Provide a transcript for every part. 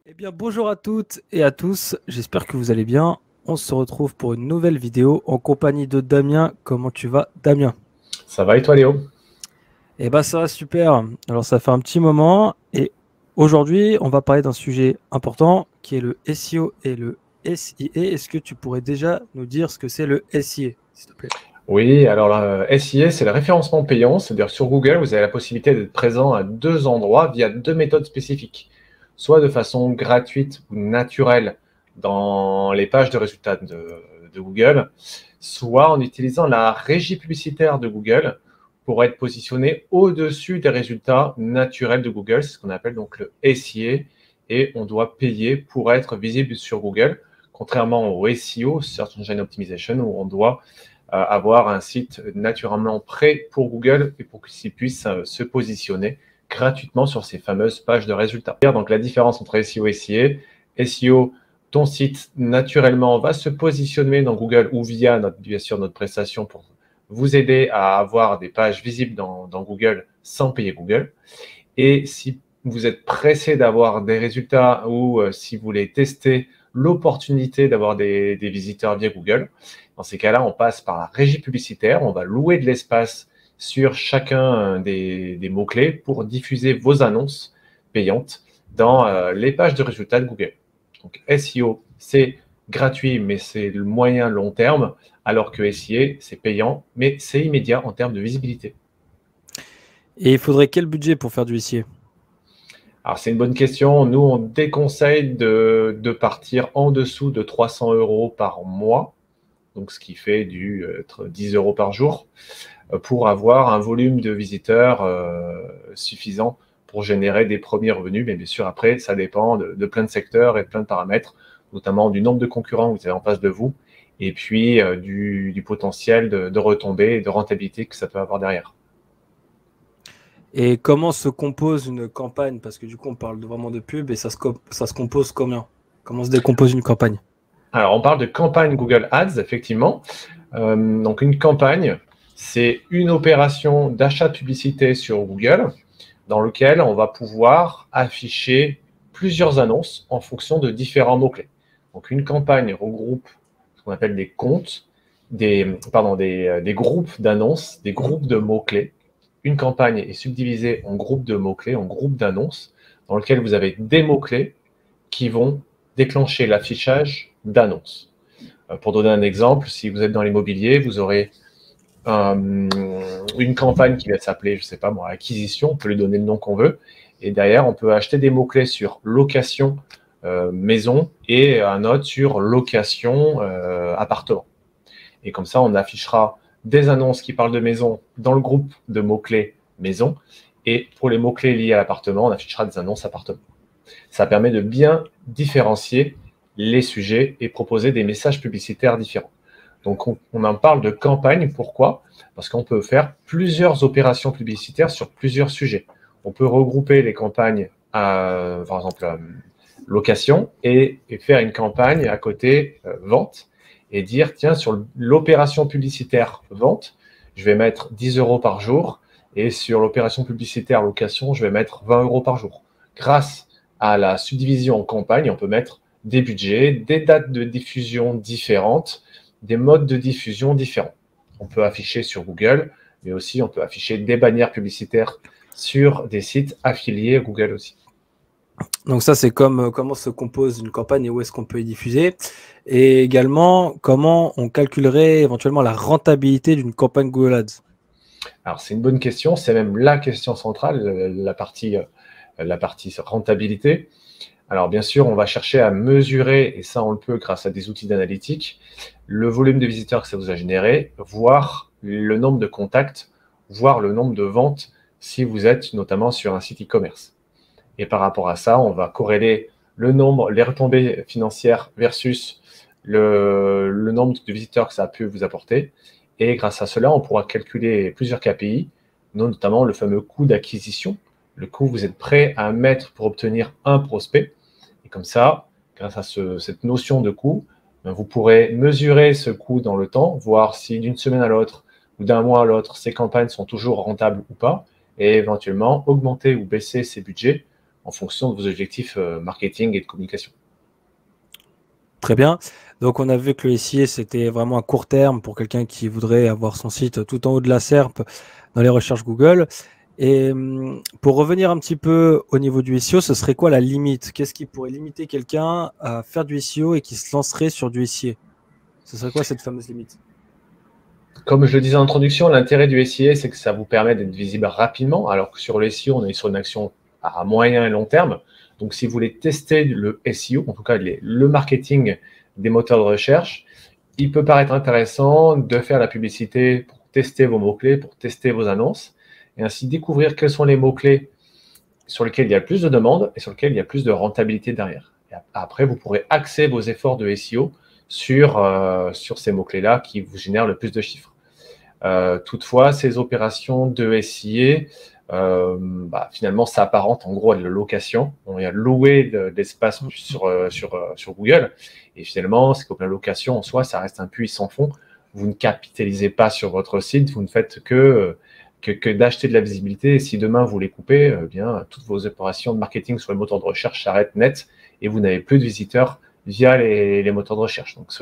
Eh bien, bonjour à toutes et à tous, j'espère que vous allez bien. On se retrouve pour une nouvelle vidéo en compagnie de Damien. Comment tu vas, Damien? Ça va et toi, Léo? Eh bien, ça va super. Alors, ça fait un petit moment et aujourd'hui, on va parler d'un sujet important qui est le SEO et le SIA. Est-ce que tu pourrais déjà nous dire ce que c'est le SIA, s'il te plaît? Oui, alors SIA, c'est le référencement payant, c'est-à-dire sur Google, vous avez la possibilité d'être présent à deux endroits via deux méthodes spécifiques, soit de façon gratuite ou naturelle dans les pages de résultats de Google, soit en utilisant la régie publicitaire de Google pour être positionné au-dessus des résultats naturels de Google, c'est ce qu'on appelle donc le SIA, et on doit payer pour être visible sur Google, contrairement au SEO, Search Engine Optimization, où on doit avoir un site naturellement prêt pour Google et pour qu'il puisse se positionner gratuitement sur ces fameuses pages de résultats. Donc la différence entre SEO et SIA, SEO, ton site naturellement va se positionner dans Google ou via bien sûr notre prestation pour vous aider à avoir des pages visibles dans Google sans payer Google. Et si vous êtes pressé d'avoir des résultats ou si vous voulez tester l'opportunité d'avoir des visiteurs via Google, dans ces cas-là, on passe par la régie publicitaire, on va louer de l'espace sur chacun des mots-clés pour diffuser vos annonces payantes dans les pages de résultats de Google. Donc SEO, c'est gratuit, mais c'est le moyen long terme, alors que SIA, c'est payant, mais c'est immédiat en termes de visibilité. Et il faudrait quel budget pour faire du SIA? Alors, c'est une bonne question. Nous, on déconseille de partir en dessous de 300 euros par mois, donc ce qui fait 10 euros par jour, pour avoir un volume de visiteurs suffisant pour générer des premiers revenus. Mais bien sûr, après, ça dépend de plein de secteurs et de plein de paramètres, notamment du nombre de concurrents que vous avez en face de vous, et puis du potentiel de retombées et de rentabilité que ça peut avoir derrière. Et comment se compose une campagne? Parce que du coup, on parle vraiment de pub et ça se compose combien? Comment se décompose une campagne? Alors, on parle de campagne Google Ads, effectivement. Donc, une campagne, c'est une opération d'achat de publicité sur Google dans lequel on va pouvoir afficher plusieurs annonces en fonction de différents mots-clés. Donc, une campagne regroupe ce qu'on appelle des comptes, des groupes d'annonces, des Mhm. groupes de mots-clés. Une campagne est subdivisée en groupes de mots-clés, en groupes d'annonces, dans lequel vous avez des mots-clés qui vont déclencher l'affichage d'annonces. Pour donner un exemple, si vous êtes dans l'immobilier, vous aurez une campagne qui va s'appeler, je ne sais pas moi, acquisition, on peut lui donner le nom qu'on veut, et derrière, on peut acheter des mots-clés sur location maison et un autre sur location appartement. Et comme ça, on affichera des annonces qui parlent de maison dans le groupe de mots-clés maison, et pour les mots-clés liés à l'appartement, on affichera des annonces appartement. Ça permet de bien différencier les sujets et proposer des messages publicitaires différents. Donc, on en parle de campagne. Pourquoi? Parce qu'on peut faire plusieurs opérations publicitaires sur plusieurs sujets. On peut regrouper les campagnes par exemple, location et faire une campagne à côté vente et dire, tiens, sur l'opération publicitaire vente, je vais mettre 10 euros par jour et sur l'opération publicitaire location, je vais mettre 20 euros par jour. Grâce à la subdivision en campagne, on peut mettre des budgets, des dates de diffusion différentes, des modes de diffusion différents. On peut afficher sur Google, mais aussi on peut afficher des bannières publicitaires sur des sites affiliés à Google aussi. Donc ça, c'est comme comment se compose une campagne et où est-ce qu'on peut y diffuser. Et également, comment on calculerait éventuellement la rentabilité d'une campagne Google Ads. Alors, c'est une bonne question, c'est même la question centrale, la partie rentabilité. Alors, bien sûr, on va chercher à mesurer, et ça, on le peut grâce à des outils d'analytique, le volume de visiteurs que ça vous a généré, voir le nombre de contacts, voir le nombre de ventes si vous êtes notamment sur un site e-commerce. Et par rapport à ça, on va corréler le nombre, les retombées financières versus le nombre de visiteurs que ça a pu vous apporter. Et grâce à cela, on pourra calculer plusieurs KPI, notamment le fameux coût d'acquisition, le coût que vous êtes prêt à mettre pour obtenir un prospect. Et comme ça, grâce à cette notion de coût, vous pourrez mesurer ce coût dans le temps, voir si d'une semaine à l'autre ou d'un mois à l'autre, ces campagnes sont toujours rentables ou pas, et éventuellement augmenter ou baisser ces budgets en fonction de vos objectifs marketing et de communication. Très bien. Donc, on a vu que le SIA, c'était vraiment à court terme pour quelqu'un qui voudrait avoir son site tout en haut de la SERP dans les recherches Google. Et pour revenir un petit peu au niveau du SEO, ce serait quoi la limite? Qu'est-ce qui pourrait limiter quelqu'un à faire du SEO et qui se lancerait sur du SIA? Ce serait quoi cette fameuse limite? Comme je le disais en introduction, l'intérêt du SIA, c'est que ça vous permet d'être visible rapidement, alors que sur le SEO, on est sur une action à moyen et long terme. Donc, si vous voulez tester le SEO, en tout cas le marketing des moteurs de recherche, il peut paraître intéressant de faire la publicité pour tester vos mots-clés, pour tester vos annonces, et ainsi découvrir quels sont les mots-clés sur lesquels il y a plus de demandes et sur lesquels il y a plus de rentabilité derrière. Et après, vous pourrez axer vos efforts de SEO sur ces mots-clés-là qui vous génèrent le plus de chiffres. Toutefois, ces opérations de SIA, finalement, ça apparente en gros à de la location. On va louer de l'espace sur Google. Et finalement, c'est comme la location en soi, ça reste un puits sans fond. Vous ne capitalisez pas sur votre site, vous ne faites que d'acheter de la visibilité. Et si demain vous les coupez, bien, toutes vos opérations de marketing sur les moteurs de recherche s'arrêtent net et vous n'avez plus de visiteurs via les moteurs de recherche. Donc,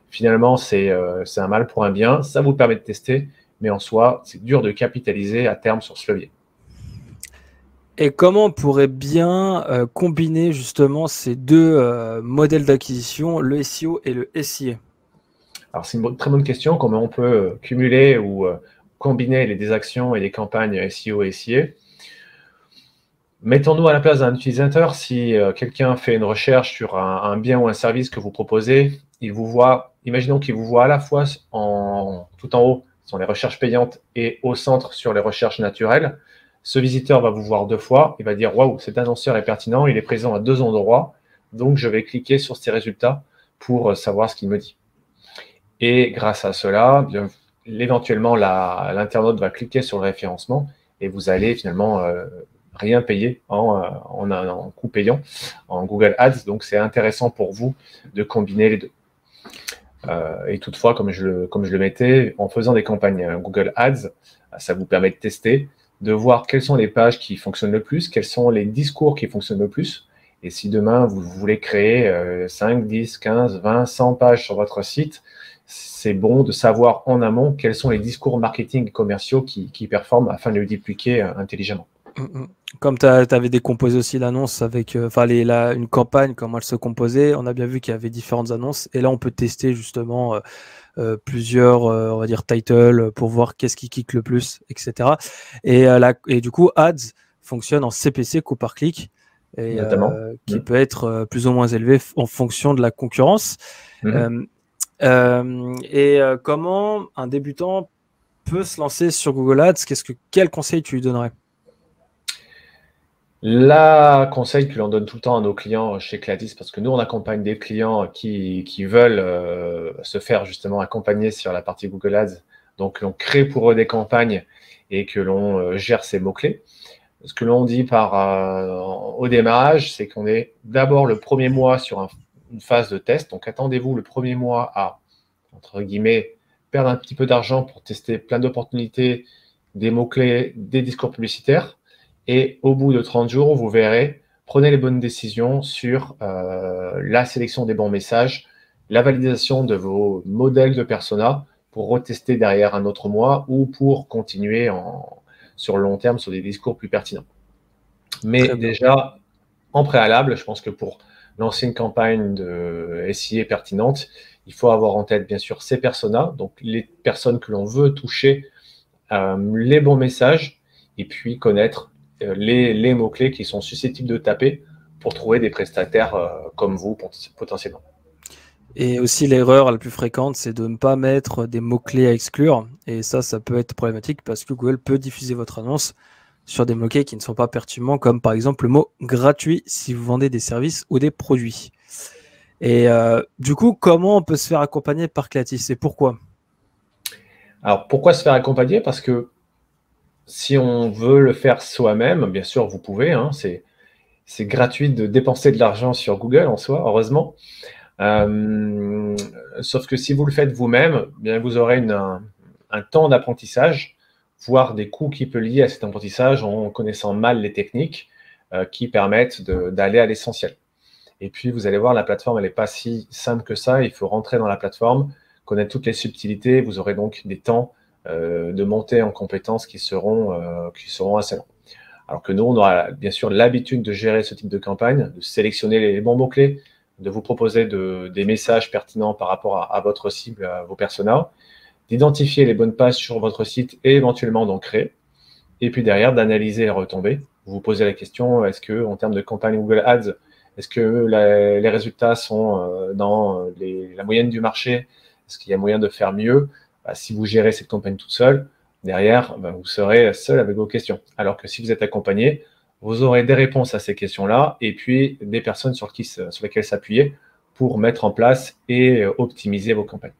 finalement, c'est un mal pour un bien. Ça vous permet de tester, mais en soi, c'est dur de capitaliser à terme sur ce levier. Et comment on pourrait bien combiner justement ces deux modèles d'acquisition, le SEO et le SIA? Alors, c'est une très bonne question. Comment on peut cumuler ou combiner les désactions et les campagnes SEO et SIA? Mettons-nous à la place d'un utilisateur. Si quelqu'un fait une recherche sur un bien ou un service que vous proposez, il vous voit, imaginons qu'il vous voit à la fois tout en haut sur les recherches payantes et au centre sur les recherches naturelles. Ce visiteur va vous voir 2 fois. Il va dire « Waouh, cet annonceur est pertinent, il est présent à 2 endroits, donc je vais cliquer sur ces résultats pour savoir ce qu'il me dit. » Et grâce à cela, bien, éventuellement, l'internaute va cliquer sur le référencement et vous allez finalement rien payer en coût payant en Google Ads. Donc, c'est intéressant pour vous de combiner les deux. Et toutefois, comme je le mettais, en faisant des campagnes Google Ads, ça vous permet de tester, de voir quelles sont les pages qui fonctionnent le plus, quels sont les discours qui fonctionnent le plus. Et si demain, vous voulez créer 5, 10, 15, 20, 100 pages sur votre site, c'est bon de savoir en amont quels sont les discours marketing commerciaux qui performent afin de les dupliquer intelligemment. Comme tu avais décomposé aussi l'annonce avec une campagne, comment elle se composait, on a bien vu qu'il y avait différentes annonces. Et là, on peut tester justement plusieurs, on va dire, titles pour voir qu'est-ce qui clique le plus, etc. Et du coup, Ads fonctionne en CPC, coût par clic, et Notamment. qui peut être plus ou moins élevé en fonction de la concurrence. Comment un débutant peut se lancer sur Google Ads? Quel conseil tu lui donnerais? Le conseil que l'on donne tout le temps à nos clients chez Cladis, parce que nous, on accompagne des clients qui veulent se faire justement accompagner sur la partie Google Ads. Donc, l'on crée pour eux des campagnes et que l'on gère ces mots-clés. Ce que l'on dit au démarrage, c'est qu'on est d'abord le premier mois sur une phase de test. Donc, attendez-vous le premier mois à, entre guillemets, perdre un petit peu d'argent pour tester plein d'opportunités, des mots-clés, des discours publicitaires. Et au bout de 30 jours, vous verrez, prenez les bonnes décisions sur la sélection des bons messages, la validation de vos modèles de persona pour retester derrière un autre mois ou pour continuer sur le long terme sur des discours plus pertinents. Mais déjà, en préalable, je pense que pour lancer une campagne de SIA pertinente, il faut avoir en tête, bien sûr, ces personas, donc les personnes que l'on veut toucher, les bons messages, et puis connaître les mots-clés qui sont susceptibles de taper pour trouver des prestataires comme vous potentiellement. Et aussi, l'erreur la plus fréquente, c'est de ne pas mettre des mots-clés à exclure. Et ça peut être problématique parce que Google peut diffuser votre annonce sur des mots-clés qui ne sont pas pertinents, comme par exemple le mot gratuit si vous vendez des services ou des produits. Et du coup, comment on peut se faire accompagner par Cladis et pourquoi? Alors, pourquoi se faire accompagner? Parce que si on veut le faire soi-même, bien sûr, vous pouvez. Hein, c'est gratuit de dépenser de l'argent sur Google en soi, heureusement. Sauf que si vous le faites vous-même, bien vous aurez un temps d'apprentissage, voire des coûts qui peuvent lier à cet apprentissage en connaissant mal les techniques. qui permettent d'aller à l'essentiel. Et puis, vous allez voir, la plateforme, elle n'est pas si simple que ça. Il faut rentrer dans la plateforme, connaître toutes les subtilités. Vous aurez donc des temps de montée en compétences qui seront assez longs. Alors que nous, on aura bien sûr l'habitude de gérer ce type de campagne, de sélectionner les bons mots-clés, de vous proposer des messages pertinents par rapport à votre cible, à vos personas, d'identifier les bonnes pages sur votre site et éventuellement d'en créer. Et puis derrière, d'analyser les retombées. Vous vous posez la question, est-ce que en termes de campagne Google Ads, est-ce que les résultats sont dans la moyenne du marché? Est-ce qu'il y a moyen de faire mieux? Si vous gérez cette campagne toute seule, derrière, vous serez seul avec vos questions. Alors que si vous êtes accompagné, vous aurez des réponses à ces questions-là et puis des personnes sur lesquelles s'appuyer pour mettre en place et optimiser vos campagnes.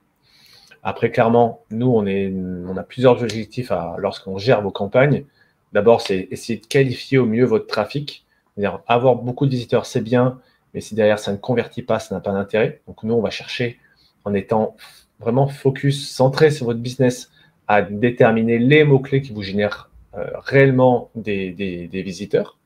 Après, clairement, nous, on a plusieurs objectifs lorsqu'on gère vos campagnes. D'abord, c'est essayer de qualifier au mieux votre trafic. C'est-à-dire, avoir beaucoup de visiteurs, c'est bien, mais si derrière ça ne convertit pas, ça n'a pas d'intérêt. Donc, nous, on va chercher, en étant vraiment focus, centré sur votre business, à déterminer les mots-clés qui vous génèrent réellement des visiteurs.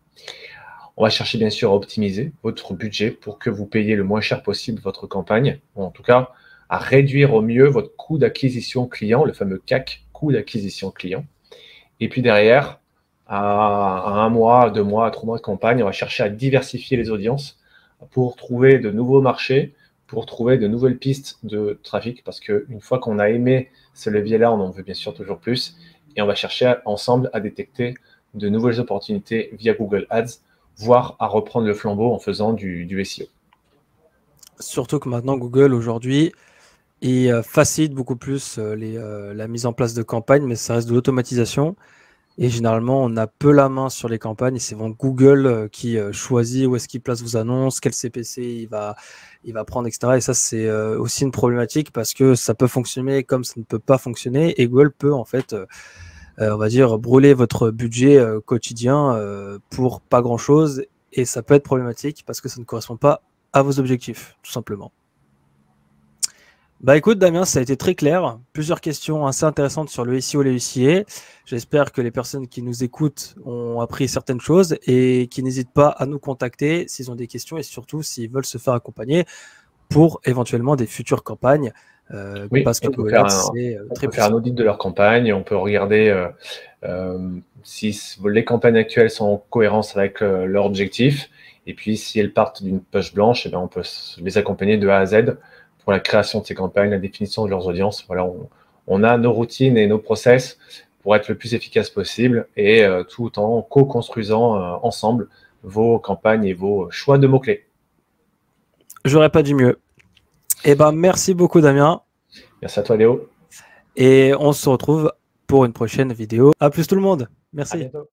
On va chercher, bien sûr, à optimiser votre budget pour que vous payiez le moins cher possible votre campagne, ou en tout cas, à réduire au mieux votre coût d'acquisition client, le fameux CAC, coût d'acquisition client. Et puis derrière, à 1 mois, 2 mois, 3 mois de campagne, on va chercher à diversifier les audiences pour trouver de nouveaux marchés, pour trouver de nouvelles pistes de trafic, parce qu'une fois qu'on a aimé ce levier-là, on en veut bien sûr toujours plus, et on va chercher ensemble à détecter de nouvelles opportunités via Google Ads, voire à reprendre le flambeau en faisant du SEO. Surtout que maintenant, Google, aujourd'hui, il facilite beaucoup plus la mise en place de campagnes, mais ça reste de l'automatisation. Et généralement, on a peu la main sur les campagnes. Et c'est vraiment Google qui choisit où est-ce qu'il place vos annonces, quel CPC il va prendre, etc. Et ça, c'est aussi une problématique parce que ça peut fonctionner comme ça ne peut pas fonctionner. Et Google peut, en fait, on va dire, brûler votre budget quotidien pour pas grand-chose. Et ça peut être problématique parce que ça ne correspond pas à vos objectifs, tout simplement. Bah écoute Damien, ça a été très clair. Plusieurs questions assez intéressantes sur le SEO et le SIA. J'espère que les personnes qui nous écoutent ont appris certaines choses et qui n'hésitent pas à nous contacter s'ils ont des questions et surtout s'ils veulent se faire accompagner pour éventuellement des futures campagnes. Oui, parce que on peut Google faire Ads, c'est très faire un puissant. audit de leur campagne, on peut regarder si les campagnes actuelles sont en cohérence avec leur objectif, et puis si elles partent d'une page blanche, eh bien, on peut les accompagner de A à Z pour la création de ces campagnes, la définition de leurs audiences. Voilà, on a nos routines et nos process pour être le plus efficace possible et tout en co-construisant ensemble vos campagnes et vos choix de mots-clés. J'aurais pas dit mieux. Eh ben, merci beaucoup Damien. Merci à toi Léo. Et on se retrouve pour une prochaine vidéo. À plus tout le monde. Merci. À bientôt.